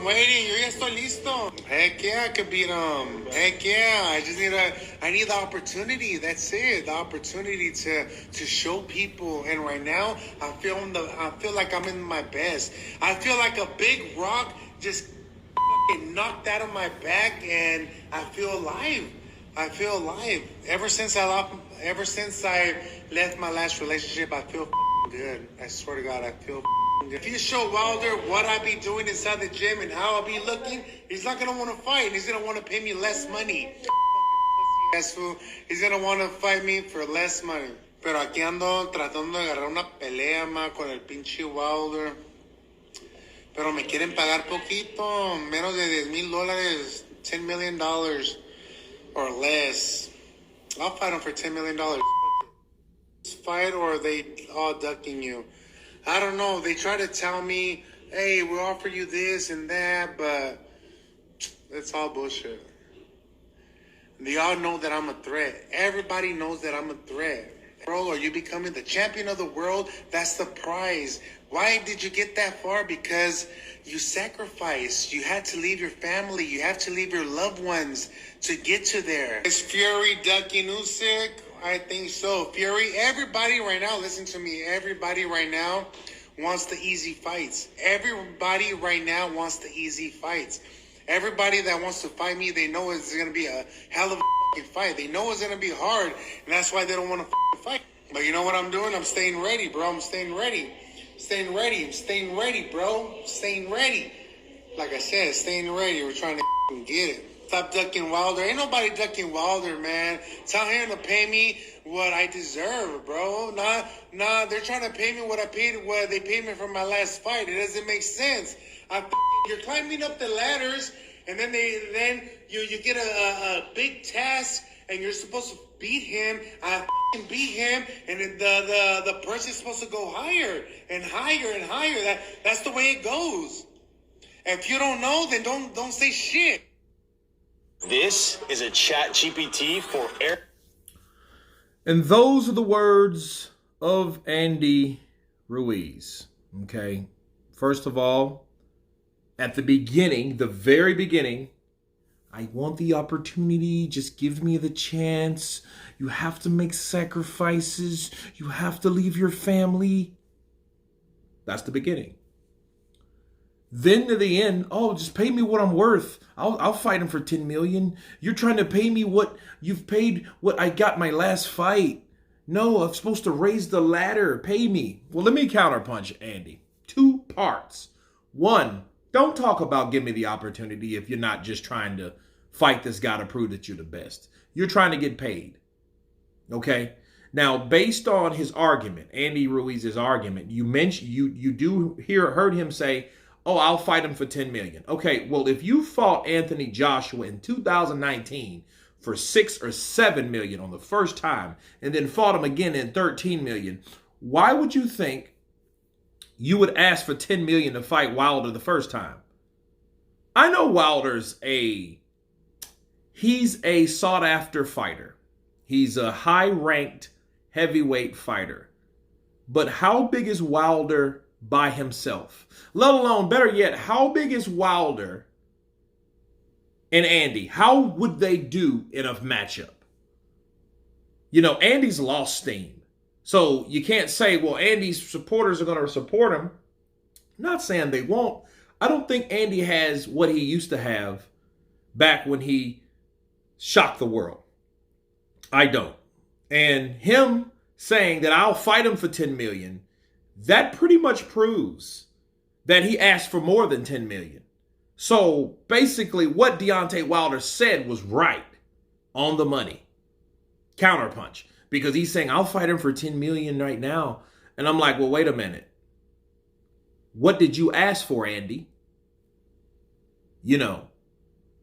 I'm waiting. Yo ya estoy listo. Heck yeah, I could beat him. Heck yeah. I need the opportunity. That's it. The opportunity to show people. And right now, I feel like I'm in my best. I feel like a big rock just knocked out of my back, and I feel alive. I feel alive. Ever since I left my last relationship, I feel good. I swear to God, I feel good. If you show Wilder what I be doing inside the gym and how I be looking, he's not gonna want to fight. He's gonna want to pay me less money. Ass fool. He's gonna want to fight me for less money. Pero aquí ando tratando de agarrar una pelea más con el pinche Wilder. Pero me quieren pagar poquito, menos de $10,000, $10 million or less. I'll fight him for $10 million. Fight, or are they all ducking you? I don't know. They try to tell me, hey, we'll offer you this and that, but it's all bullshit. They all know that I'm a threat. Everybody knows that I'm a threat. Bro, are you becoming the champion of the world? That's the prize. Why did you get that far? Because you sacrificed. You had to leave your family. You have to leave your loved ones to get to there. Is Fury ducking Usyk? I think so. Fury, everybody right now, listen to me. Everybody right now wants the easy fights. Everybody right now wants the easy fights. Everybody that wants to fight me, they know it's going to be a hell of a fight. They know it's going to be hard, and that's why they don't want to fight. But you know what I'm doing? I'm staying ready, bro. I'm staying ready. Staying ready. I'm staying ready, bro. Staying ready. Like I said, staying ready. We're trying to get it. Stop ducking Wilder. Ain't nobody ducking Wilder, man. Tell him to pay me what I deserve, bro. Nah, they're trying to pay me what they paid me for my last fight. It doesn't make sense. You're climbing up the ladders, and then you get a big task, and you're supposed to beat him. I beat him, and the person's supposed to go higher and higher and higher. That's the way it goes. If you don't know, then don't say shit. This is a chat GPT for air. And those are the words of Andy Ruiz. Okay. First of all, at the beginning, the very beginning, I want the opportunity. Just give me the chance. You have to make sacrifices. You have to leave your family. That's the beginning. Then to the end, oh, just pay me what I'm worth. I'll fight him for $10 million. You're trying to pay me what you've paid, what I got my last fight. No, I'm supposed to raise the ladder. Pay me. Well, let me counterpunch, Andy. 2 parts. 1, don't talk about give me the opportunity if you're not just trying to fight this guy to prove that you're the best. You're trying to get paid. Okay? Now, based on his argument, Andy Ruiz's argument, you mentioned you heard him say, oh, I'll fight him for $10 million. Okay, well, if you fought Anthony Joshua in 2019 for $6 or $7 million on the first time, and then fought him again in $13 million, why would you think you would ask for $10 million to fight Wilder the first time? I know Wilder's he's a sought-after fighter. He's a high-ranked heavyweight fighter. But how big is Wilder by himself? Let alone, better yet, how big is Wilder and Andy? How would they do in a matchup? You know, Andy's lost steam. So you can't say, well, Andy's supporters are going to support him. I'm not saying they won't. I don't think Andy has what he used to have back when he shocked the world. I don't. And him saying that I'll fight him for $10 million, that pretty much proves that he asked for more than $10 million. So basically what Deontay Wilder said was right, on the money. Counterpunch. Because he's saying, I'll fight him for $10 million right now. And I'm like, well, wait a minute. What did you ask for, Andy? You know,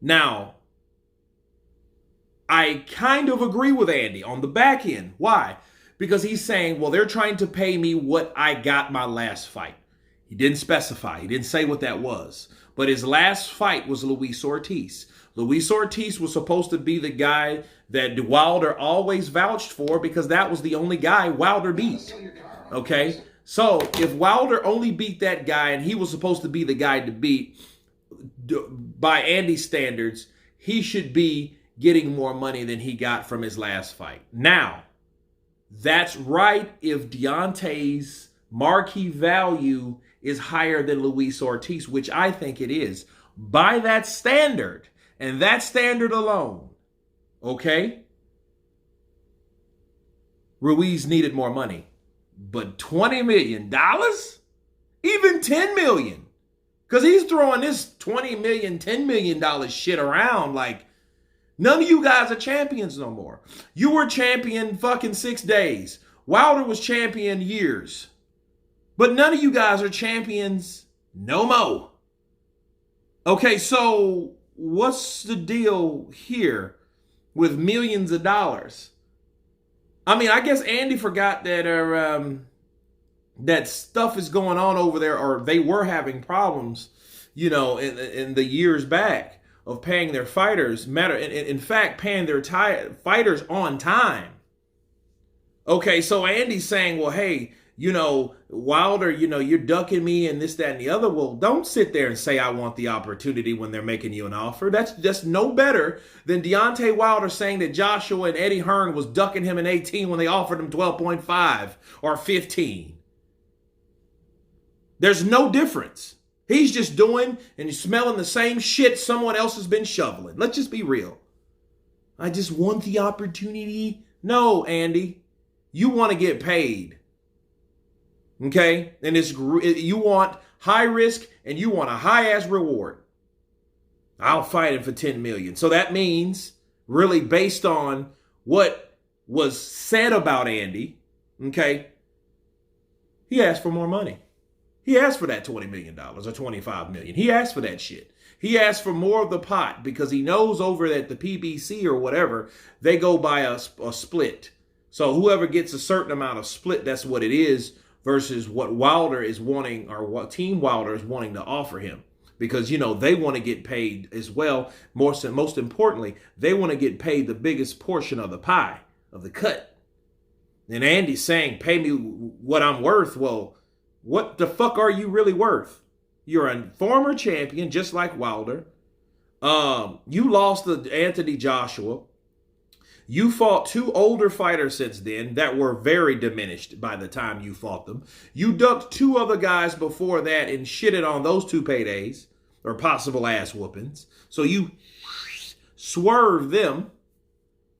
now, I kind of agree with Andy on the back end. Why? Because he's saying, well, they're trying to pay me what I got my last fight. He didn't specify. He didn't say what that was. But his last fight was Luis Ortiz. Luis Ortiz was supposed to be the guy that Wilder always vouched for because that was the only guy Wilder beat. Okay? So if Wilder only beat that guy and he was supposed to be the guy to beat, by Andy's standards, he should be getting more money than he got from his last fight. Now, that's right if Deontay's marquee value is higher than Luis Ortiz, which I think it is. By that standard, and that standard alone, okay, Ruiz needed more money. But $20 million? Even $10 million? Because he's throwing this $20 million, $10 million shit around like none of you guys are champions no more. You were champion fucking 6 days. Wilder was champion years. But none of you guys are champions no more. Okay, so what's the deal here with millions of dollars? I mean, I guess Andy forgot that that stuff is going on over there, or they were having problems, you know, in the years back of paying their fighters. In fact, paying their fighters on time. Okay, so Andy's saying, well, hey, you know, Wilder, you know, you're ducking me and this, that, and the other. Well, don't sit there and say I want the opportunity when they're making you an offer. That's just no better than Deontay Wilder saying that Joshua and Eddie Hearn was ducking him in 18 when they offered him 12.5 or 15. There's no difference. He's just doing and smelling the same shit someone else has been shoveling. Let's just be real. I just want the opportunity. No, Andy, you want to get paid. Okay? And you want high risk and you want a high ass reward. I'll fight him for $10 million. So that means, really based on what was said about Andy, okay, he asked for more money. He asked for that $20 million or $25 million. He asked for that shit. He asked for more of the pot because he knows over at the PBC or whatever, they go by a split. So whoever gets a certain amount of split, that's what it is, versus what Wilder is wanting, or what Team Wilder is wanting to offer him. Because, you know, they want to get paid as well. Most importantly, they want to get paid the biggest portion of the pie, of the cut. And Andy's saying, pay me what I'm worth. Well, what the fuck are you really worth? You're a former champion, just like Wilder. You lost to Anthony Joshua. You fought 2 older fighters since then that were very diminished by the time you fought them. You ducked 2 other guys before that and shitted on those 2 paydays, or possible ass whoopings. So you swerved them.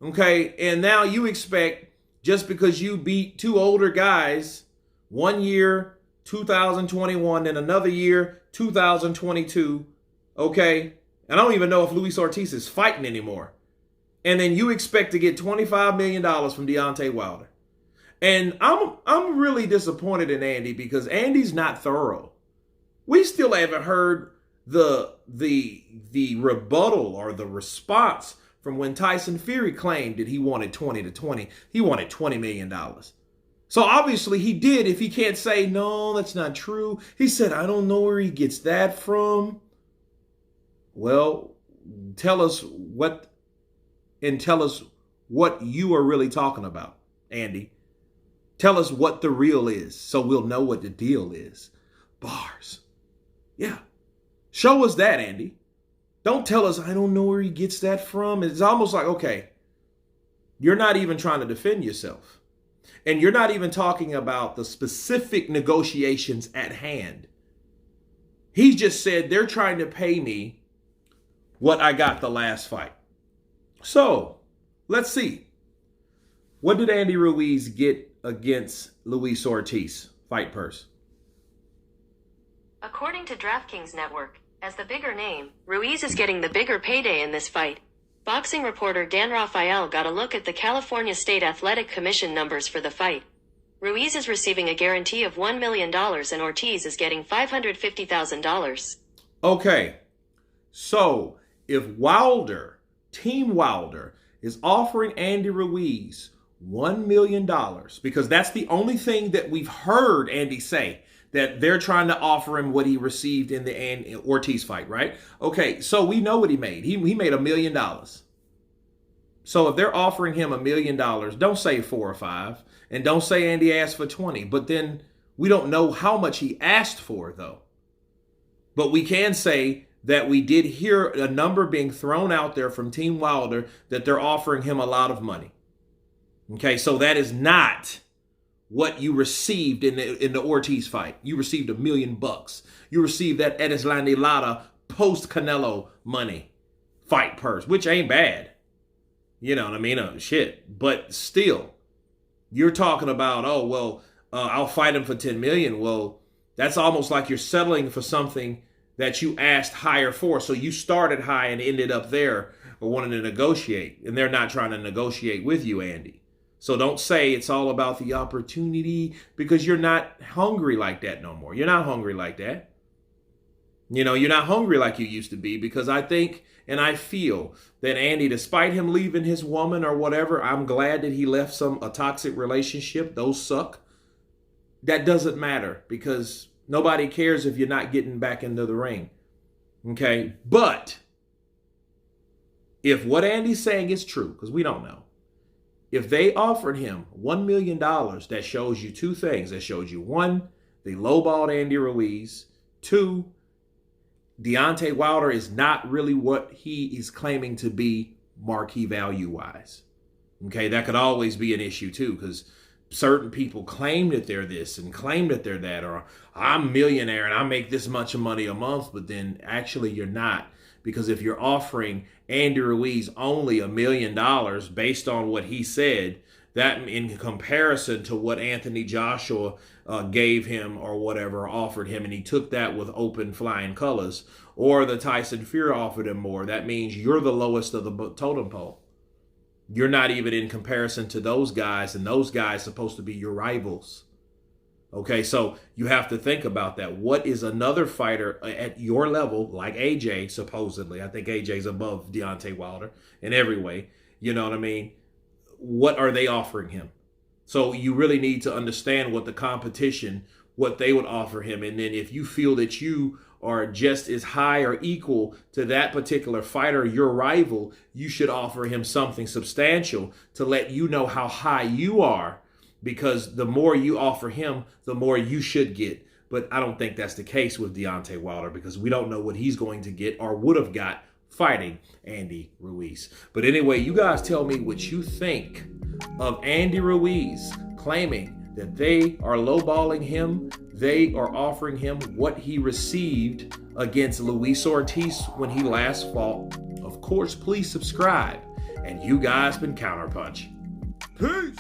Okay, and now you expect, just because you beat 2 older guys, one year, 2021, and another year, 2022, okay? And I don't even know if Luis Ortiz is fighting anymore. And then you expect to get $25 million from Deontay Wilder. And I'm really disappointed in Andy, because Andy's not thorough. We still haven't heard the rebuttal or the response from when Tyson Fury claimed that he wanted 20 to 20. He wanted $20 million. So obviously he did. If he can't say, no, that's not true. He said, I don't know where he gets that from. Well, tell us what you are really talking about, Andy. Tell us what the real is, so we'll know what the deal is. Bars. Yeah. Show us that, Andy. Don't tell us, I don't know where he gets that from. It's almost like, okay, you're not even trying to defend yourself. And you're not even talking about the specific negotiations at hand. He just said, they're trying to pay me what I got the last fight. So, let's see. What did Andy Ruiz get against Luis Ortiz, fight purse? According to DraftKings Network, as the bigger name, Ruiz is getting the bigger payday in this fight. Boxing reporter Dan Rafael got a look at the California State Athletic Commission numbers for the fight. Ruiz is receiving a guarantee of $1 million and Ortiz is getting $550,000. Okay, so if Wilder, Team Wilder, is offering Andy Ruiz $1 million, because that's the only thing that we've heard Andy say, that they're trying to offer him what he received in the Ortiz fight, right? Okay, so we know what he made. He made $1 million. So if they're offering him $1 million, don't say 4 or 5, and don't say Andy asked for 20. But then we don't know how much he asked for, though. But we can say that we did hear a number being thrown out there from Team Wilder that they're offering him a lot of money. Okay, so that is not what you received in the Ortiz fight. You received $1 million. You received that Erislandy Lara post Canelo money fight purse, which ain't bad. You know what I mean? Shit. But still, you're talking about, oh, well, I'll fight him for $10 million. Well, that's almost like you're settling for something that you asked higher for. So you started high and ended up there or wanting to negotiate. And they're not trying to negotiate with you, Andy. So don't say it's all about the opportunity, because you're not hungry like that no more. You're not hungry like that. You know, you're not hungry like you used to be, because I think and I feel that Andy, despite him leaving his woman or whatever, I'm glad that he left a toxic relationship. Those suck. That doesn't matter, because nobody cares if you're not getting back into the ring. Okay? But if what Andy's saying is true, because we don't know, if they offered him $1 million, that shows you two things. That shows you, one, they lowballed Andy Ruiz. Two, Deontay Wilder is not really what he is claiming to be marquee value-wise. Okay, that could always be an issue too, because certain people claim that they're this and claim that they're that, or I'm a millionaire and I make this much money a month, but then actually you're not. Because if you're offering Andy Ruiz only $1 million based on what he said, that in comparison to what Anthony Joshua gave him or whatever, offered him, and he took that with open flying colors, or the Tyson Fury offered him more, that means you're the lowest of the totem pole. You're not even in comparison to those guys, and those guys supposed to be your rivals. Okay, so you have to think about that. What is another fighter at your level, like AJ, supposedly? I think AJ's above Deontay Wilder in every way. You know what I mean? What are they offering him? So you really need to understand what the competition, what they would offer him. And then if you feel that you are just as high or equal to that particular fighter, your rival, you should offer him something substantial to let you know how high you are. Because the more you offer him, the more you should get. But I don't think that's the case with Deontay Wilder, because we don't know what he's going to get or would have got fighting Andy Ruiz. But anyway, you guys tell me what you think of Andy Ruiz claiming that they are lowballing him. They are offering him what he received against Luis Ortiz when he last fought. Of course, please subscribe. And you guys been Counterpunch. Peace.